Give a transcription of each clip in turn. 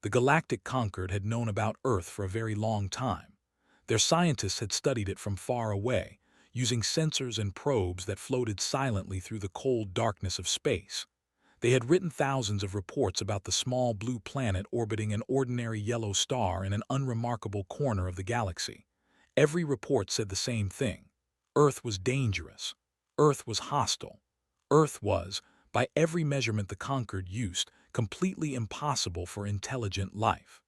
The Galactic Concord had known about Earth for a very long time. Their scientists had studied it from far away, using sensors and probes that floated silently through the cold darkness of space. They had written thousands of reports about the small blue planet orbiting an ordinary yellow star in an unremarkable corner of the galaxy. Every report said the same thing. Earth was dangerous. Earth was hostile. Earth was, by every measurement the Concord used, completely impossible for intelligent life.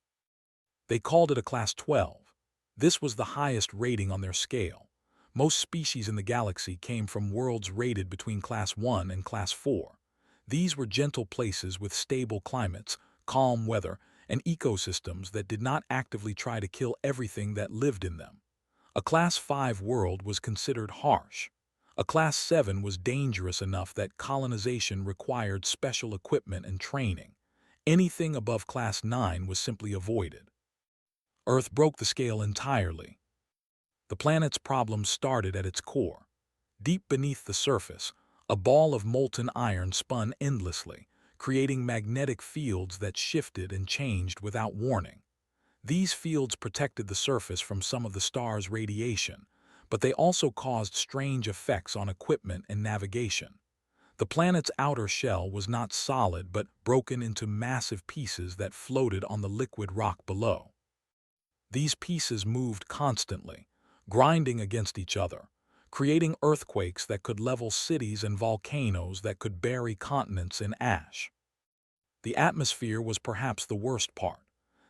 They called it a Class 12. This was the highest rating on their scale. Most species in the galaxy came from worlds rated between Class 1 and Class 4. These were gentle places with stable climates, calm weather, and ecosystems that did not actively try to kill everything that lived in them. A Class 5 world was considered harsh. A Class 7 was dangerous enough that colonization required special equipment and training. Anything above Class 9 was simply avoided. Earth broke the scale entirely. The planet's problems started at its core. Deep beneath the surface, a ball of molten iron spun endlessly, creating magnetic fields that shifted and changed without warning. These fields protected the surface from some of the star's radiation, but they also caused strange effects on equipment and navigation. The planet's outer shell was not solid but broken into massive pieces that floated on the liquid rock below. These pieces moved constantly, grinding against each other, creating earthquakes that could level cities and volcanoes that could bury continents in ash. The atmosphere was perhaps the worst part.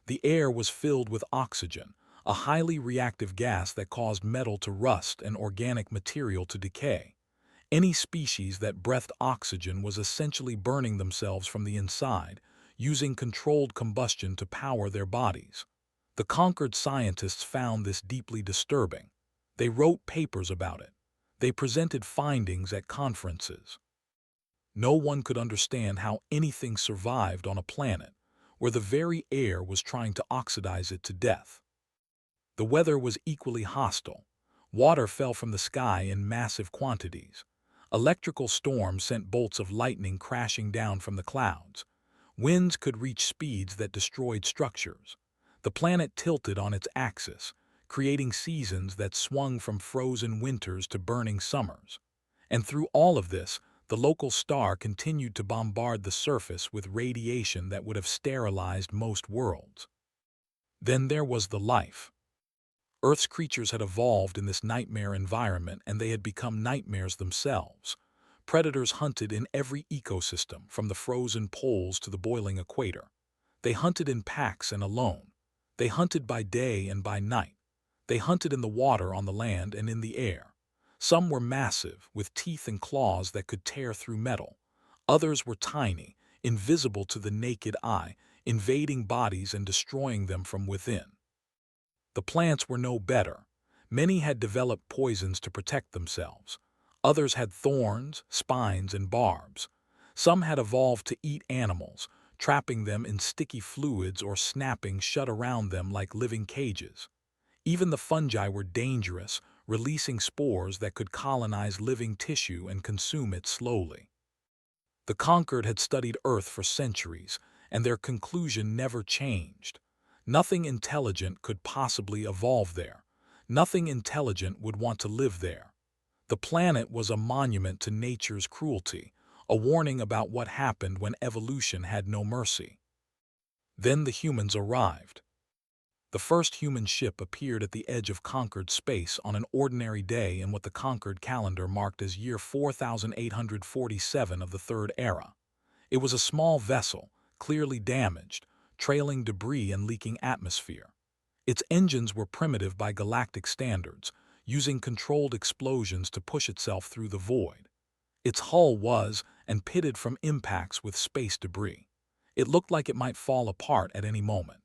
The air was filled with oxygen, a highly reactive gas that caused metal to rust and organic material to decay. Any species that breathed oxygen was essentially burning themselves from the inside, using controlled combustion to power their bodies. The Concord scientists found this deeply disturbing. They wrote papers about it. They presented findings at conferences. No one could understand how anything survived on a planet where the very air was trying to oxidize it to death. The weather was equally hostile. Water fell from the sky in massive quantities. Electrical storms sent bolts of lightning crashing down from the clouds. Winds could reach speeds that destroyed structures. The planet tilted on its axis, creating seasons that swung from frozen winters to burning summers. And through all of this, the local star continued to bombard the surface with radiation that would have sterilized most worlds. Then there was the life. Earth's creatures had evolved in this nightmare environment, and they had become nightmares themselves. Predators hunted in every ecosystem, from the frozen poles to the boiling equator. They hunted in packs and alone. They hunted by day and by night. They hunted in the water, on the land, and in the air. Some were massive, with teeth and claws that could tear through metal. Others were tiny, invisible to the naked eye, invading bodies and destroying them from within. The plants were no better. Many had developed poisons to protect themselves. Others had thorns, spines, and barbs. Some had evolved to eat animals, trapping them in sticky fluids or snapping shut around them like living cages. Even the fungi were dangerous, releasing spores that could colonize living tissue and consume it slowly. The Concord had studied Earth for centuries, and their conclusion never changed. Nothing intelligent could possibly evolve there. Nothing intelligent would want to live there. The planet was a monument to nature's cruelty, a warning about what happened when evolution had no mercy. Then the humans arrived. The first human ship appeared at the edge of Concord space on an ordinary day in what the Concord calendar marked as year 4847 of the Third Era. It was a small vessel, clearly damaged, trailing debris and leaking atmosphere. Its engines were primitive by galactic standards, using controlled explosions to push itself through the void. Its hull was, and pitted from impacts with space debris. It looked like it might fall apart at any moment.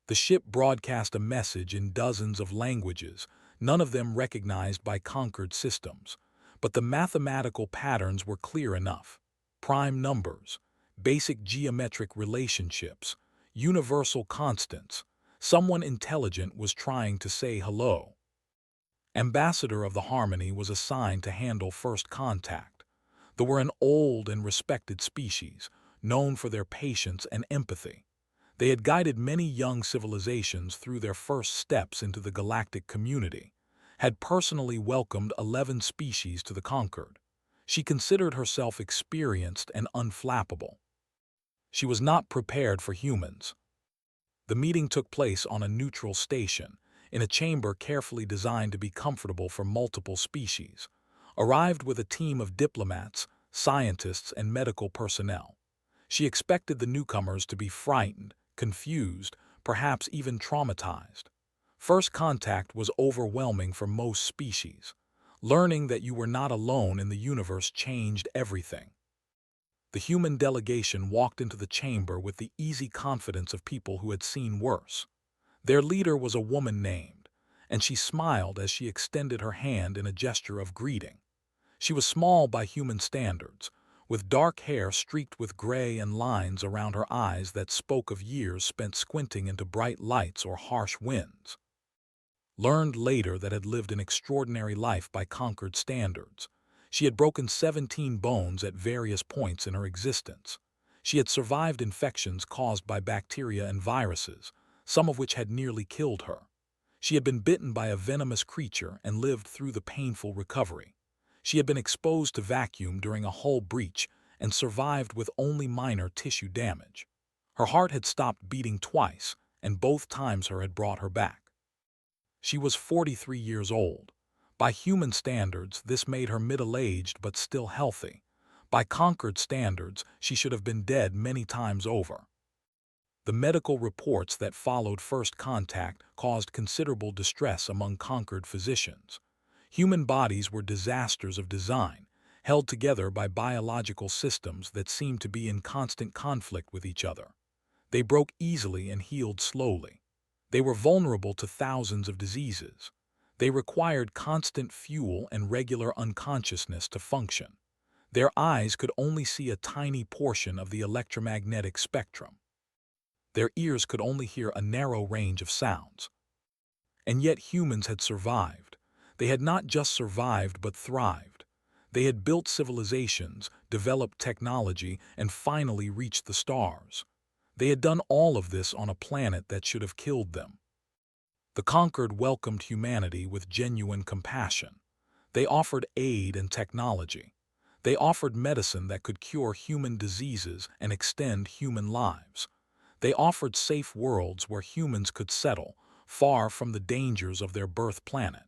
The ship broadcast a message in dozens of languages, none of them recognized by Concord systems. But the mathematical patterns were clear enough. Prime numbers, basic geometric relationships, universal constants. Someone intelligent was trying to say hello. Ambassador of the Harmony was assigned to handle first contact. They were an old and respected species, known for their patience and empathy. They had guided many young civilizations through their first steps into the galactic community, had personally welcomed 11 species to the conquered. She considered herself experienced and unflappable. She was not prepared for humans. The meeting took place on a neutral station, in a chamber carefully designed to be comfortable for multiple species. Arrived with a team of diplomats, scientists, and medical personnel. She expected the newcomers to be frightened, confused, perhaps even traumatized. First contact was overwhelming for most species. Learning that you were not alone in the universe changed everything. The human delegation walked into the chamber with the easy confidence of people who had seen worse. Their leader was a woman named, and she smiled as she extended her hand in a gesture of greeting. She was small by human standards, with dark hair streaked with gray and lines around her eyes that spoke of years spent squinting into bright lights or harsh winds. Learned later that had lived an extraordinary life by conquered standards. She had broken 17 bones at various points in her existence. She had survived infections caused by bacteria and viruses, some of which had nearly killed her. She had been bitten by a venomous creature and lived through the painful recovery. She had been exposed to vacuum during a hull breach and survived with only minor tissue damage. Her heart had stopped beating twice, and both times her had brought her back. She was 43 years old. By human standards, this made her middle-aged but still healthy. By conquered standards, she should have been dead many times over. The medical reports that followed first contact caused considerable distress among conquered physicians. Human bodies were disasters of design, held together by biological systems that seemed to be in constant conflict with each other. They broke easily and healed slowly. They were vulnerable to thousands of diseases. They required constant fuel and regular unconsciousness to function. Their eyes could only see a tiny portion of the electromagnetic spectrum. Their ears could only hear a narrow range of sounds. And yet humans had survived. They had not just survived but thrived. They had built civilizations, developed technology, and finally reached the stars. They had done all of this on a planet that should have killed them. The conquered welcomed humanity with genuine compassion. They offered aid and technology. They offered medicine that could cure human diseases and extend human lives. They offered safe worlds where humans could settle, far from the dangers of their birth planet.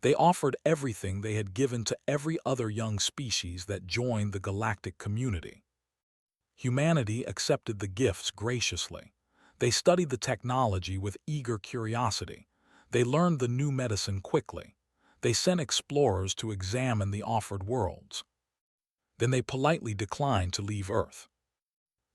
They offered everything they had given to every other young species that joined the galactic community. Humanity accepted the gifts graciously. They studied the technology with eager curiosity. They learned the new medicine quickly. They sent explorers to examine the offered worlds. Then they politely declined to leave Earth.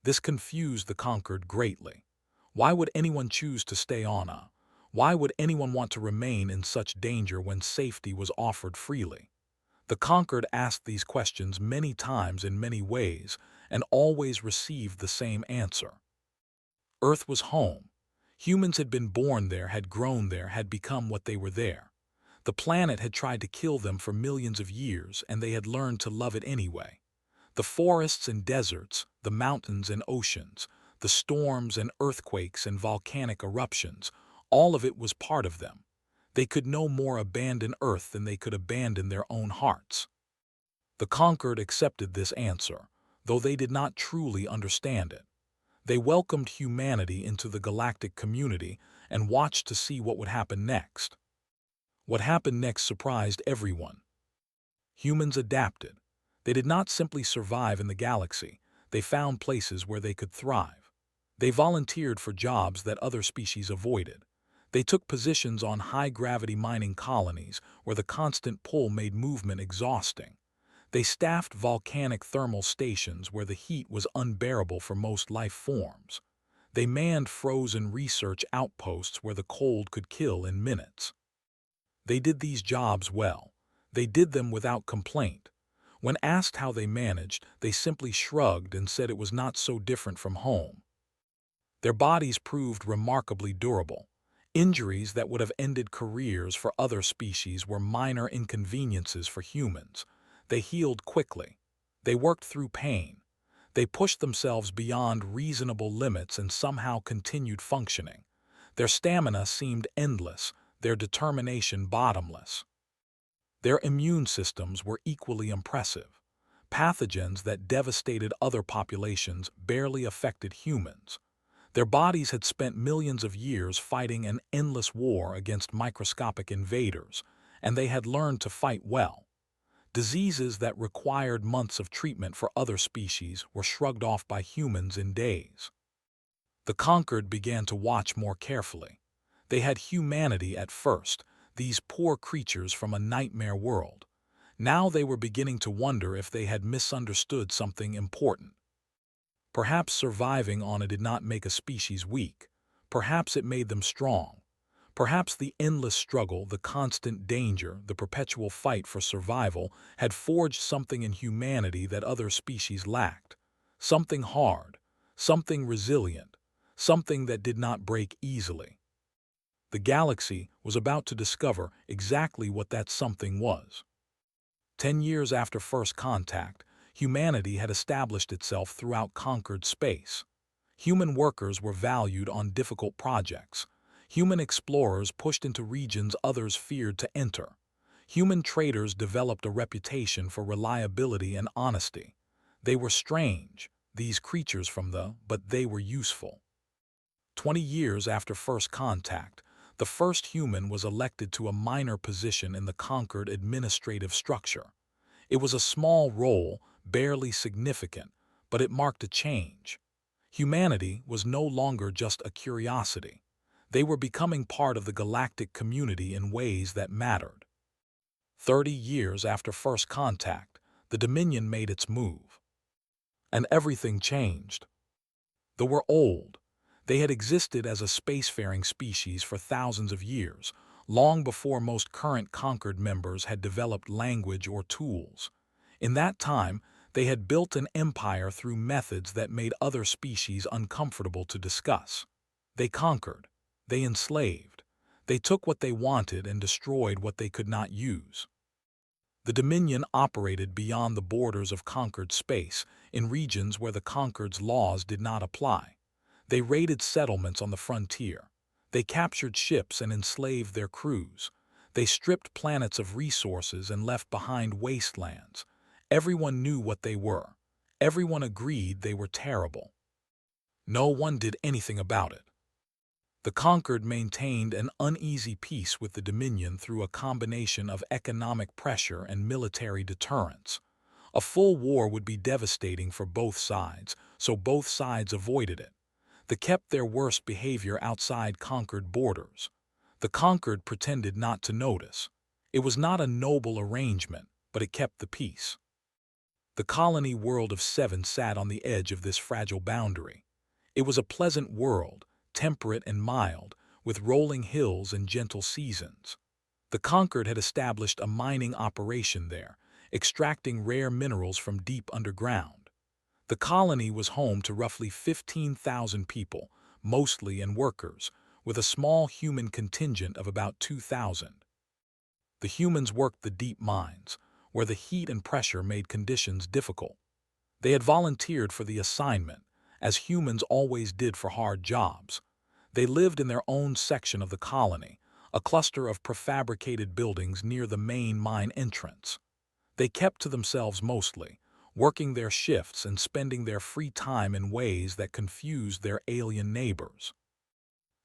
This confused the conquered greatly. Why would anyone choose to stay on a? Why would anyone want to remain in such danger when safety was offered freely? The conquered asked these questions many times in many ways and always received the same answer. Earth was home. Humans had been born there, had grown there, had become what they were there. The planet had tried to kill them for millions of years, and they had learned to love it anyway. The forests and deserts, the mountains and oceans, the storms and earthquakes and volcanic eruptions, all of it was part of them. They could no more abandon Earth than they could abandon their own hearts. The conquered accepted this answer, though they did not truly understand it. They welcomed humanity into the galactic community and watched to see what would happen next. What happened next surprised everyone. Humans adapted. They did not simply survive in the galaxy. They found places where they could thrive. They volunteered for jobs that other species avoided. They took positions on high-gravity mining colonies where the constant pull made movement exhausting. They staffed volcanic thermal stations where the heat was unbearable for most life forms. They manned frozen research outposts where the cold could kill in minutes. They did these jobs well. They did them without complaint. When asked how they managed, they simply shrugged and said it was not so different from home. Their bodies proved remarkably durable. Injuries that would have ended careers for other species were minor inconveniences for humans. They healed quickly. They worked through pain. They pushed themselves beyond reasonable limits and somehow continued functioning. Their stamina seemed endless, their determination bottomless. Their immune systems were equally impressive. Pathogens that devastated other populations barely affected humans. Their bodies had spent millions of years fighting an endless war against microscopic invaders, and they had learned to fight well. Diseases that required months of treatment for other species were shrugged off by humans in days. The conquered began to watch more carefully. They had humanity at first, these poor creatures from a nightmare world. Now they were beginning to wonder if they had misunderstood something important. Perhaps surviving on it did not make a species weak. Perhaps it made them strong. Perhaps the endless struggle, the constant danger, the perpetual fight for survival had forged something in humanity that other species lacked. Something hard, something resilient, something that did not break easily. The galaxy was about to discover exactly what that something was. 10 years after first contact, humanity had established itself throughout conquered space. Human workers were valued on difficult projects. Human explorers pushed into regions others feared to enter. Human traders developed a reputation for reliability and honesty. They were strange, these creatures but they were useful. 20 years after first contact, the first human was elected to a minor position in the conquered administrative structure. It was a small role, barely significant, but it marked a change. Humanity was no longer just a curiosity. They were becoming part of the galactic community in ways that mattered. 30 years after first contact, the Dominion made its move. And everything changed. They were old. They had existed as a spacefaring species for thousands of years, long before most current conquered members had developed language or tools. In that time, they had built an empire through methods that made other species uncomfortable to discuss. They conquered. They enslaved. They took what they wanted and destroyed what they could not use. The Dominion operated beyond the borders of conquered space, in regions where the conquered's laws did not apply. They raided settlements on the frontier. They captured ships and enslaved their crews. They stripped planets of resources and left behind wastelands. Everyone knew what they were. Everyone agreed they were terrible. No one did anything about it. The conquered maintained an uneasy peace with the Dominion through a combination of economic pressure and military deterrence. A full war would be devastating for both sides, so both sides avoided it. They kept their worst behavior outside conquered borders. The conquered pretended not to notice. It was not a noble arrangement, but it kept the peace. The colony world of Seven sat on the edge of this fragile boundary. It was a pleasant world, temperate and mild, with rolling hills and gentle seasons. The conquered had established a mining operation there, extracting rare minerals from deep underground. The colony was home to roughly 15,000 people, mostly workers, with a small human contingent of about 2,000. The humans worked the deep mines, where the heat and pressure made conditions difficult. They had volunteered for the assignment, as humans always did for hard jobs. They lived in their own section of the colony, a cluster of prefabricated buildings near the main mine entrance. They kept to themselves mostly, working their shifts and spending their free time in ways that confused their alien neighbors.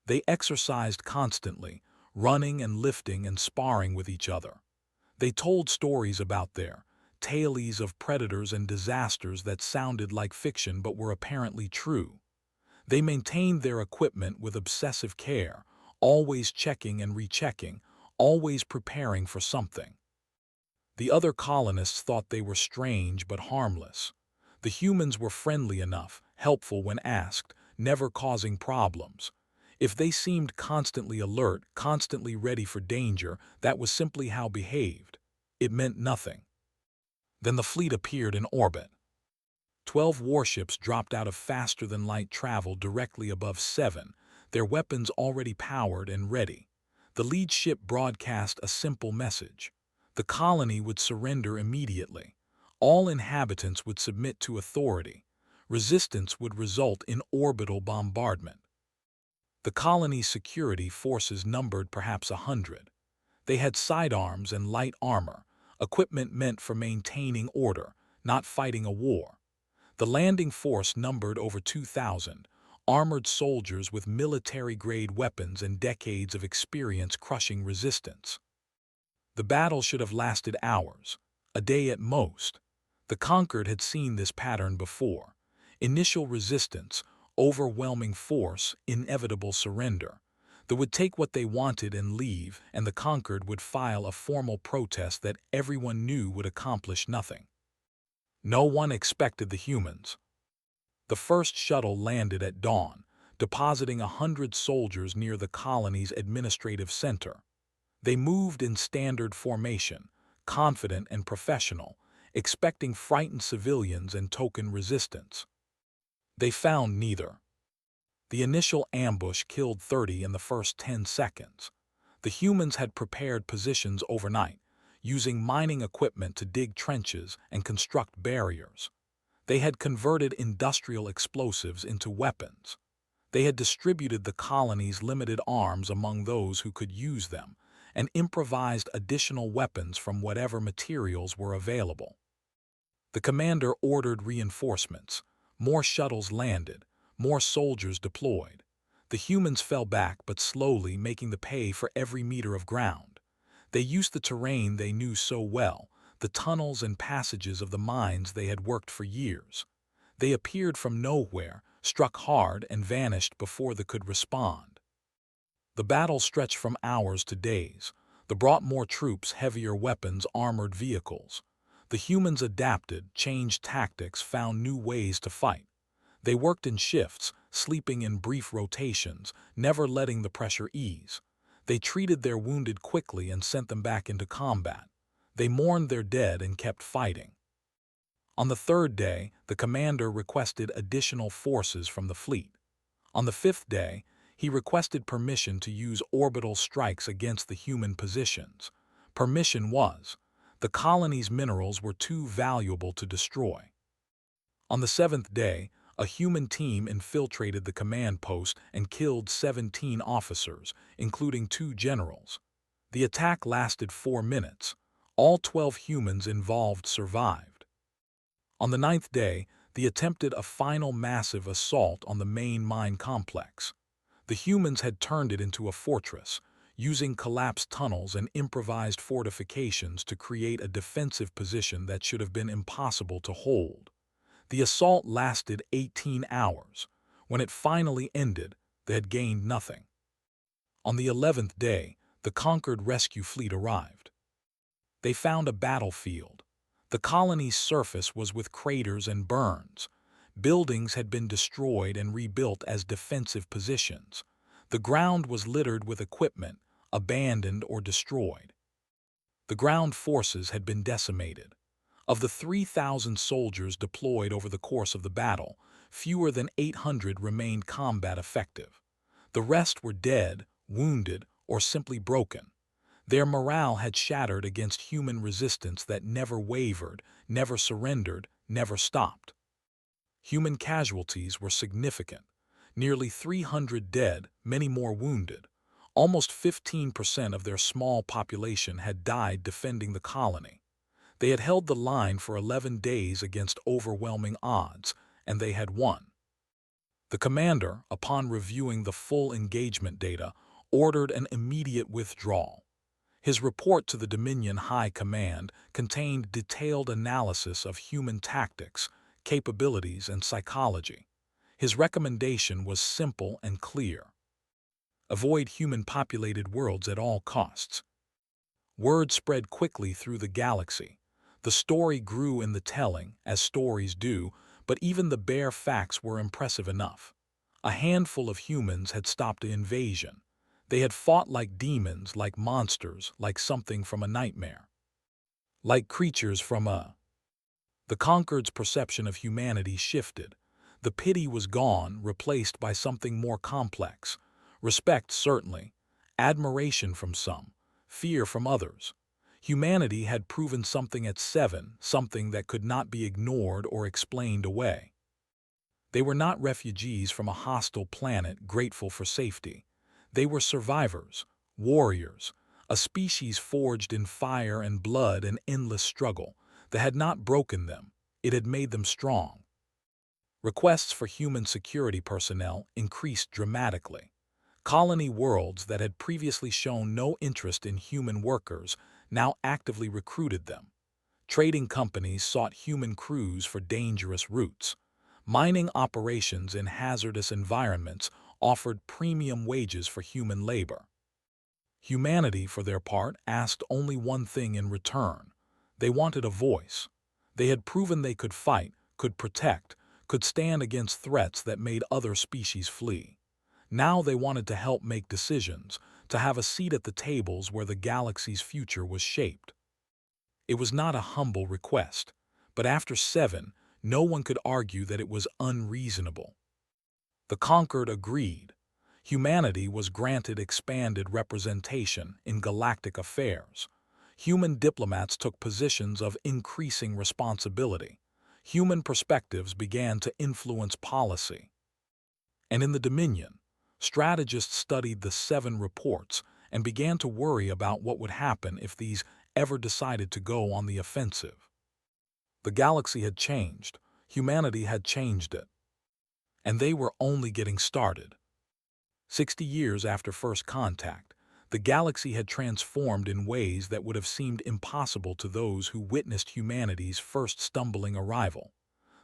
They exercised constantly, running and lifting and sparring with each other. They told stories about tales of predators and disasters that sounded like fiction but were apparently true. They maintained their equipment with obsessive care, always checking and rechecking, always preparing for something. The other colonists thought they were strange but harmless. The humans were friendly enough, helpful when asked, never causing problems. If they seemed constantly alert, constantly ready for danger, that was simply how behaved. It meant nothing. Then the fleet appeared in orbit. 12 warships dropped out of faster-than-light travel directly above Seven, their weapons already powered and ready. The lead ship broadcast a simple message. The colony would surrender immediately. All inhabitants would submit to authority. resistance would result in orbital bombardment. The colony's security forces numbered perhaps 100. They had sidearms and light armor, equipment meant for maintaining order, not fighting a war. The landing force numbered over 2,000, armored soldiers with military-grade weapons and decades of experience crushing resistance. The battle should have lasted hours, a day at most. The conquered had seen this pattern before. Initial resistance, overwhelming force, inevitable surrender. They would take what they wanted and leave, and the conquered would file a formal protest that everyone knew would accomplish nothing. No one expected the humans. The first shuttle landed at dawn, depositing 100 soldiers near the colony's administrative center. They moved in standard formation, confident and professional, expecting frightened civilians and token resistance. They found neither. The initial ambush killed 30 in the first 10 seconds. The humans had prepared positions overnight, using mining equipment to dig trenches and construct barriers. They had converted industrial explosives into weapons. They had distributed the colony's limited arms among those who could use them, and improvised additional weapons from whatever materials were available. The commander ordered reinforcements. More shuttles landed, more soldiers deployed. The humans fell back but slowly, making the pay for every meter of ground. They used the terrain they knew so well, the tunnels and passages of the mines they had worked for years. They appeared from nowhere, struck hard, and vanished before they could respond. The battle stretched from hours to days. They brought more troops, heavier weapons, armored vehicles. The humans adapted, changed tactics, found new ways to fight. They worked in shifts, sleeping in brief rotations, never letting the pressure ease. They treated their wounded quickly and sent them back into combat. They mourned their dead and kept fighting. On the third day, the commander requested additional forces from the fleet. On the fifth day, he requested permission to use orbital strikes against the human positions. Permission was. The colony's minerals were too valuable to destroy. On the seventh day, a human team infiltrated the command post and killed 17 officers, including 2 generals. The attack lasted 4 minutes. All 12 humans involved survived. On the ninth day, they attempted a final massive assault on the main mine complex. The humans had turned it into a fortress, using collapsed tunnels and improvised fortifications to create a defensive position that should have been impossible to hold. The assault lasted 18 hours. When it finally ended, they had gained nothing. On the 11th day, the conquered rescue fleet arrived. They found a battlefield. The colony's surface was with craters and burns. Buildings had been destroyed and rebuilt as defensive positions. The ground was littered with equipment, abandoned or destroyed. The ground forces had been decimated. Of the 3,000 soldiers deployed over the course of the battle, fewer than 800 remained combat effective. The rest were dead, wounded, or simply broken. Their morale had shattered against human resistance that never wavered, never surrendered, never stopped. Human casualties were significant. Nearly 300 dead, many more wounded. Almost 15% of their small population had died defending the colony. They had held the line for 11 days against overwhelming odds, and they had won. The commander, upon reviewing the full engagement data, ordered an immediate withdrawal. His report to the Dominion High Command contained detailed analysis of human tactics, capabilities, and psychology. His recommendation was simple and clear. Avoid human-populated worlds at all costs. Word spread quickly through the galaxy. The story grew in the telling, as stories do, but even the bare facts were impressive enough. A handful of humans had stopped the invasion. They had fought like demons, like monsters, like something from a nightmare. Like creatures from a... The conquered's perception of humanity shifted. The pity was gone, replaced by something more complex. Respect, certainly. Admiration from some. Fear from others. Humanity had proven something at 7, something that could not be ignored or explained away. They were not refugees from a hostile planet grateful for safety. They were survivors, warriors, a species forged in fire and blood and endless struggle that had not broken them, it had made them strong. Requests for human security personnel increased dramatically. Colony worlds that had previously shown no interest in human workers now actively recruited them. Trading companies sought human crews for dangerous routes. Mining operations in hazardous environments offered premium wages for human labor. Humanity, for their part, asked only one thing in return. They wanted a voice. They had proven they could fight, could protect, could stand against threats that made other species flee. Now they wanted to help make decisions, to have a seat at the tables where the galaxy's future was shaped. It was not a humble request, but after 7, no one could argue that it was unreasonable. The conquered agreed. Humanity was granted expanded representation in galactic affairs. Human diplomats took positions of increasing responsibility. Human perspectives began to influence policy. And in the Dominion, strategists studied the 7 reports and began to worry about what would happen if these ever decided to go on the offensive. The galaxy had changed, humanity had changed it, and they were only getting started. 60 years after first contact, the galaxy had transformed in ways that would have seemed impossible to those who witnessed humanity's first stumbling arrival.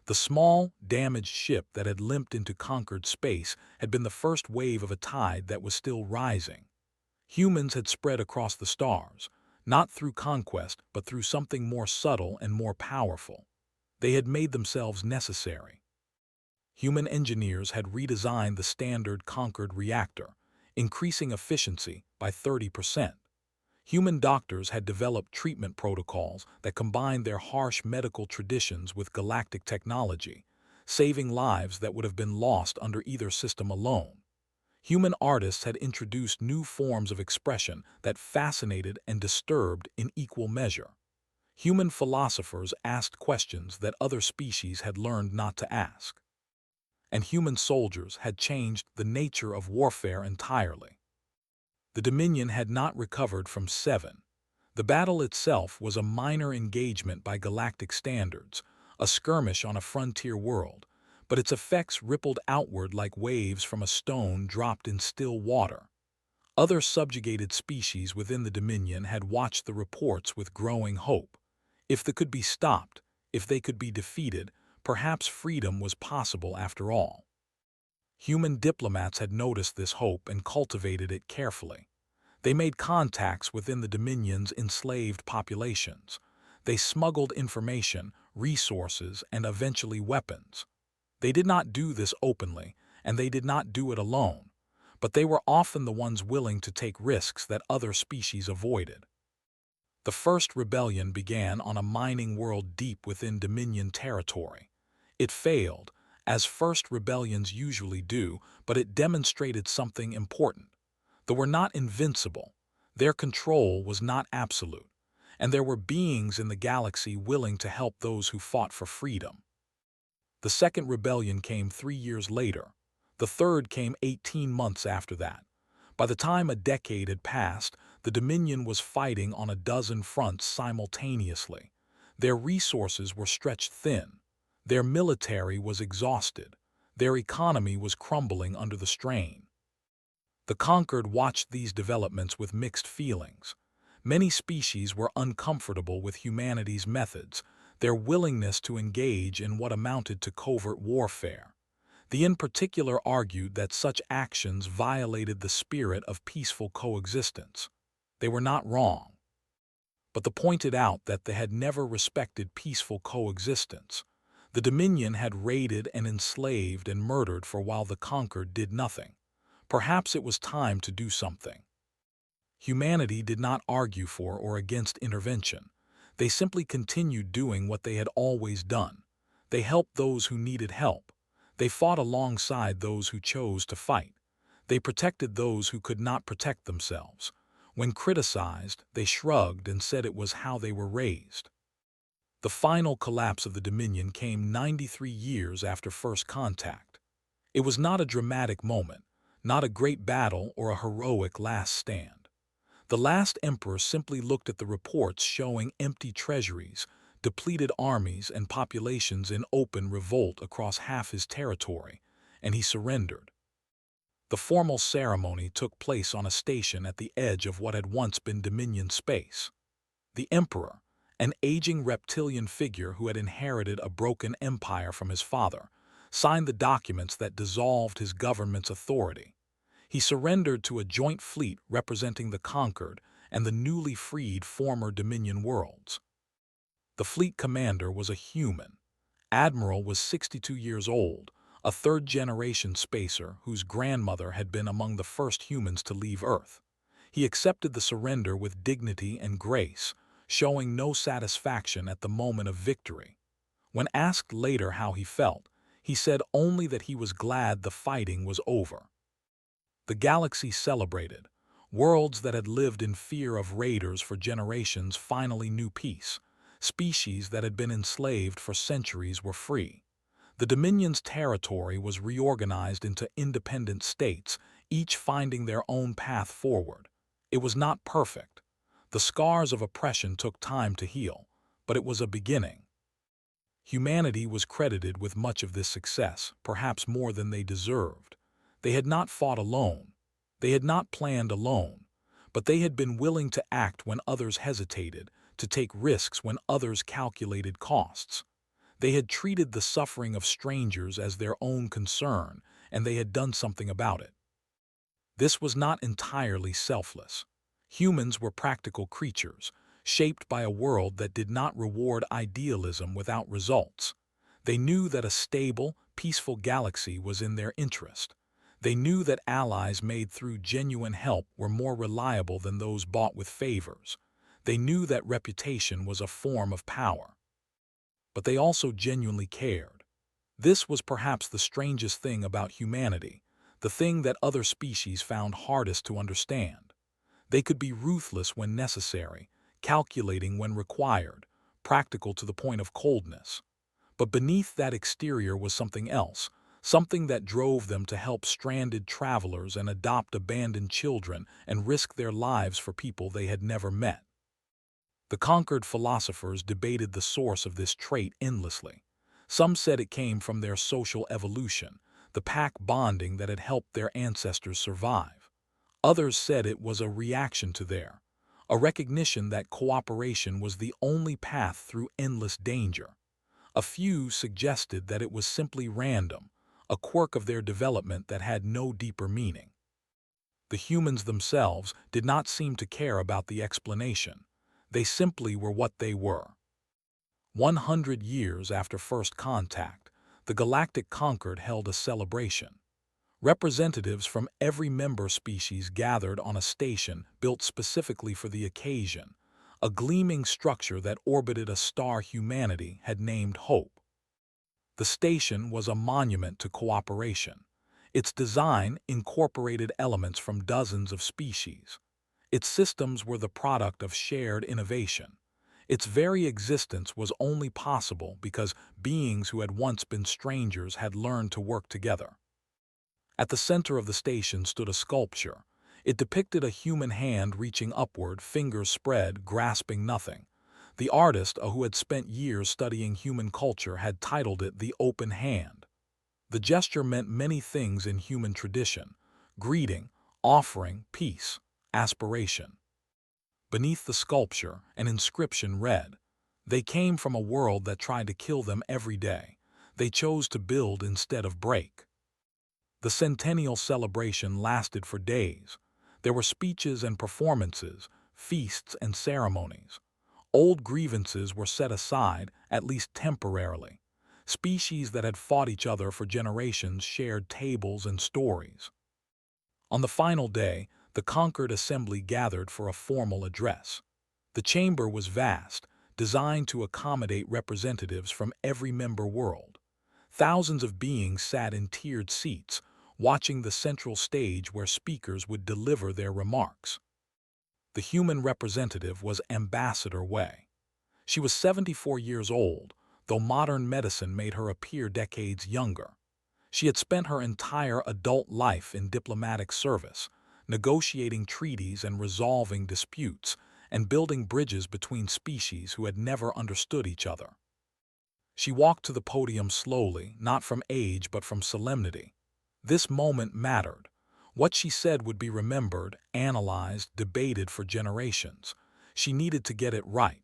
The small, damaged ship that had limped into conquered space had been the first wave of a tide that was still rising. Humans had spread across the stars, not through conquest, but through something more subtle and more powerful. They had made themselves necessary. Human engineers had redesigned the standard conquered reactor, increasing efficiency by 30%. Human doctors had developed treatment protocols that combined their harsh medical traditions with galactic technology, saving lives that would have been lost under either system alone. Human artists had introduced new forms of expression that fascinated and disturbed in equal measure. Human philosophers asked questions that other species had learned not to ask. And human soldiers had changed the nature of warfare entirely. The Dominion had not recovered from 7. The battle itself was a minor engagement by galactic standards, a skirmish on a frontier world, but its effects rippled outward like waves from a stone dropped in still water. Other subjugated species within the Dominion had watched the reports with growing hope. If they could be stopped, if they could be defeated, perhaps freedom was possible after all. Human diplomats had noticed this hope and cultivated it carefully. They made contacts within the Dominion's enslaved populations. They smuggled information, resources, and eventually weapons. They did not do this openly, and they did not do it alone, but they were often the ones willing to take risks that other species avoided. The first rebellion began on a mining world deep within Dominion territory. It failed, as first rebellions usually do, but it demonstrated something important. They were not invincible, their control was not absolute, and there were beings in the galaxy willing to help those who fought for freedom. The second rebellion came 3 years later. The third came 18 months after that. By the time a decade had passed, the Dominion was fighting on a dozen fronts simultaneously. Their resources were stretched thin. Their military was exhausted. Their economy was crumbling under the strain. The conquered watched these developments with mixed feelings. Many species were uncomfortable with humanity's methods, their willingness to engage in what amounted to covert warfare. The in particular argued that such actions violated the spirit of peaceful coexistence. They were not wrong, but they pointed out that they had never respected peaceful coexistence. The Dominion had raided and enslaved and murdered for while the conquered did nothing. Perhaps it was time to do something. Humanity did not argue for or against intervention. They simply continued doing what they had always done. They helped those who needed help. They fought alongside those who chose to fight. They protected those who could not protect themselves. When criticized, they shrugged and said it was how they were raised. The final collapse of the Dominion came 93 years after first contact. It was not a dramatic moment, not a great battle or a heroic last stand. The last emperor simply looked at the reports showing empty treasuries, depleted armies, and populations in open revolt across half his territory, and he surrendered. The formal ceremony took place on a station at the edge of what had once been Dominion space. The emperor, an aging reptilian figure who had inherited a broken empire from his father, signed the documents that dissolved his government's authority. He surrendered to a joint fleet representing the conquered and the newly freed former Dominion worlds. The fleet commander was a human. Admiral was 62 years old, a third-generation spacer whose grandmother had been among the first humans to leave Earth. He accepted the surrender with dignity and grace, showing no satisfaction at the moment of victory. When asked later how he felt, he said only that he was glad the fighting was over. The galaxy celebrated. Worlds that had lived in fear of raiders for generations finally knew peace. Species that had been enslaved for centuries were free. The Dominion's territory was reorganized into independent states, each finding their own path forward. It was not perfect. The scars of oppression took time to heal, but it was a beginning. Humanity was credited with much of this success, perhaps more than they deserved. They had not fought alone. They had not planned alone, but they had been willing to act when others hesitated, to take risks when others calculated costs. They had treated the suffering of strangers as their own concern, and they had done something about it. This was not entirely selfless. Humans were practical creatures, shaped by a world that did not reward idealism without results. They knew that a stable, peaceful galaxy was in their interest. They knew that allies made through genuine help were more reliable than those bought with favors. They knew that reputation was a form of power. But they also genuinely cared. This was perhaps the strangest thing about humanity, the thing that other species found hardest to understand. They could be ruthless when necessary, calculating when required, practical to the point of coldness. But beneath that exterior was something else, something that drove them to help stranded travelers and adopt abandoned children and risk their lives for people they had never met. The conquered philosophers debated the source of this trait endlessly. Some said it came from their social evolution, the pack bonding that had helped their ancestors survive. Others said it was a reaction to a recognition that cooperation was the only path through endless danger. A few suggested that it was simply random, a quirk of their development that had no deeper meaning. The humans themselves did not seem to care about the explanation. They simply were what they were. 100 years after first contact, the Galactic Conquered held a celebration. Representatives from every member species gathered on a station built specifically for the occasion, a gleaming structure that orbited a star humanity had named Hope. The station was a monument to cooperation. Its design incorporated elements from dozens of species. Its systems were the product of shared innovation. Its very existence was only possible because beings who had once been strangers had learned to work together. At the center of the station stood a sculpture. It depicted a human hand reaching upward, fingers spread, grasping nothing. The artist, who had spent years studying human culture, had titled it the Open Hand. The gesture meant many things in human tradition: greeting, offering, peace, aspiration. Beneath the sculpture, an inscription read, "They came from a world that tried to kill them every day. They chose to build instead of break." The centennial celebration lasted for days. There were speeches and performances, feasts and ceremonies. Old grievances were set aside, at least temporarily. Species that had fought each other for generations shared tables and stories. On the final day, the conquered assembly gathered for a formal address. The chamber was vast, designed to accommodate representatives from every member world. Thousands of beings sat in tiered seats, watching the central stage where speakers would deliver their remarks. The human representative was Ambassador Wei. She was 74 years old, though modern medicine made her appear decades younger. She had spent her entire adult life in diplomatic service, negotiating treaties and resolving disputes, and building bridges between species who had never understood each other. She walked to the podium slowly, not from age but from solemnity. This moment mattered. What she said would be remembered, analyzed, debated for generations. She needed to get it right.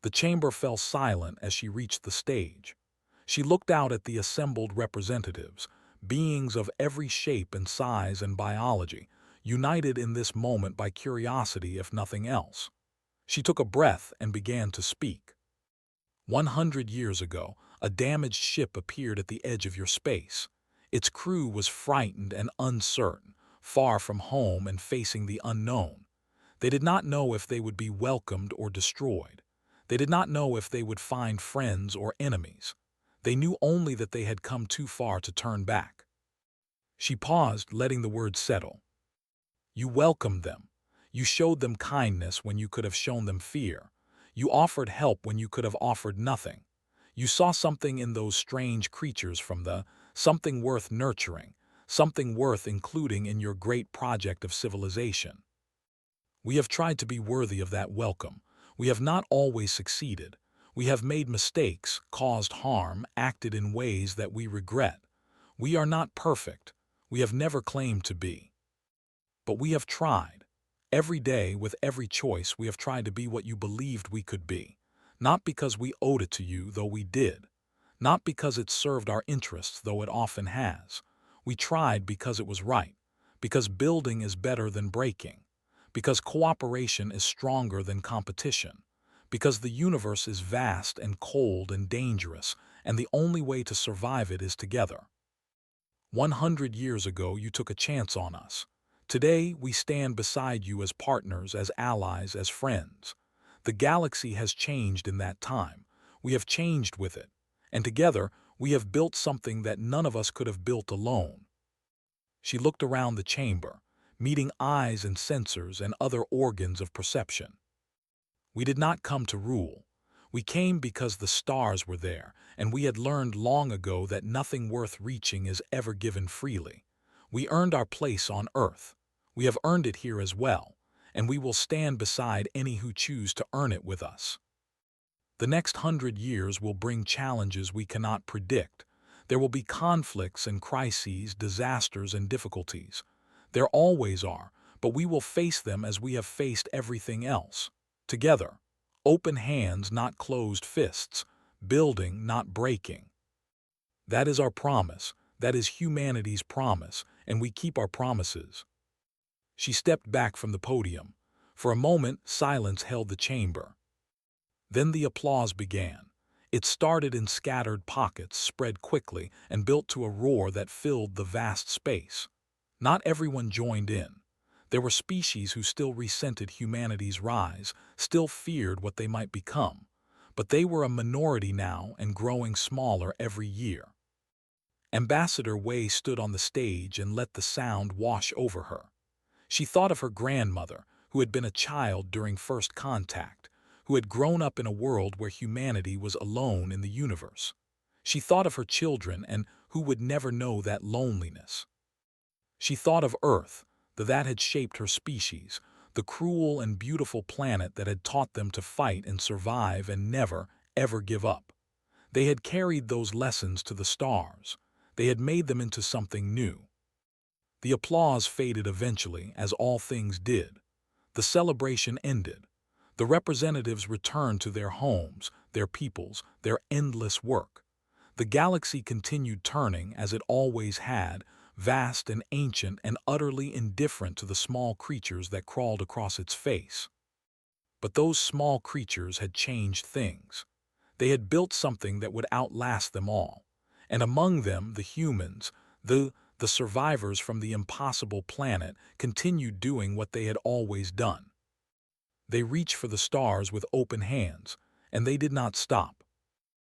The chamber fell silent as she reached the stage. She looked out at the assembled representatives, beings of every shape and size and biology, united in this moment by curiosity if nothing else. She took a breath and began to speak. 100 years ago, a damaged ship appeared at the edge of your space. Its crew was frightened and uncertain, far from home and facing the unknown. They did not know if they would be welcomed or destroyed. They did not know if they would find friends or enemies. They knew only that they had come too far to turn back. She paused, letting the words settle. You welcomed them. You showed them kindness when you could have shown them fear. You offered help when you could have offered nothing. You saw something in those strange creatures from something worth nurturing, something worth including in your great project of civilization. We have tried to be worthy of that welcome. We have not always succeeded. We have made mistakes, caused harm, acted in ways that we regret. We are not perfect. We have never claimed to be. But we have tried. Every day, with every choice, we have tried to be what you believed we could be. Not because we owed it to you, though we did. Not because it served our interests, though it often has. We tried because it was right. Because building is better than breaking. Because cooperation is stronger than competition. Because the universe is vast and cold and dangerous, and the only way to survive it is together. 100 years ago, you took a chance on us. Today, we stand beside you as partners, as allies, as friends. The galaxy has changed in that time. We have changed with it. And together, we have built something that none of us could have built alone. She looked around the chamber, meeting eyes and sensors and other organs of perception. We did not come to rule. We came because the stars were there, and we had learned long ago that nothing worth reaching is ever given freely. We earned our place on Earth. We have earned it here as well, and we will stand beside any who choose to earn it with us. The next 100 years will bring challenges we cannot predict. There will be conflicts and crises, disasters and difficulties. There always are, but we will face them as we have faced everything else. Together, open hands, not closed fists, building, not breaking. That is our promise. That is humanity's promise, and we keep our promises. She stepped back from the podium. For a moment, silence held the chamber. Then the applause began. It started in scattered pockets, spread quickly, and built to a roar that filled the vast space. Not everyone joined in. There were species who still resented humanity's rise, still feared what they might become. But they were a minority now and growing smaller every year. Ambassador Wei stood on the stage and let the sound wash over her. She thought of her grandmother, who had been a child during first contact, who had grown up in a world where humanity was alone in the universe. She thought of her children and who would never know that loneliness. She thought of Earth, that had shaped her species, the cruel and beautiful planet that had taught them to fight and survive and never, ever give up. They had carried those lessons to the stars. They had made them into something new. The applause faded eventually, as all things did. The celebration ended. The representatives returned to their homes, their peoples, their endless work. The galaxy continued turning as it always had, vast and ancient and utterly indifferent to the small creatures that crawled across its face. But those small creatures had changed things. They had built something that would outlast them all. And among them, the humans, the survivors from the impossible planet, continued doing what they had always done. They reached for the stars with open hands, and they did not stop.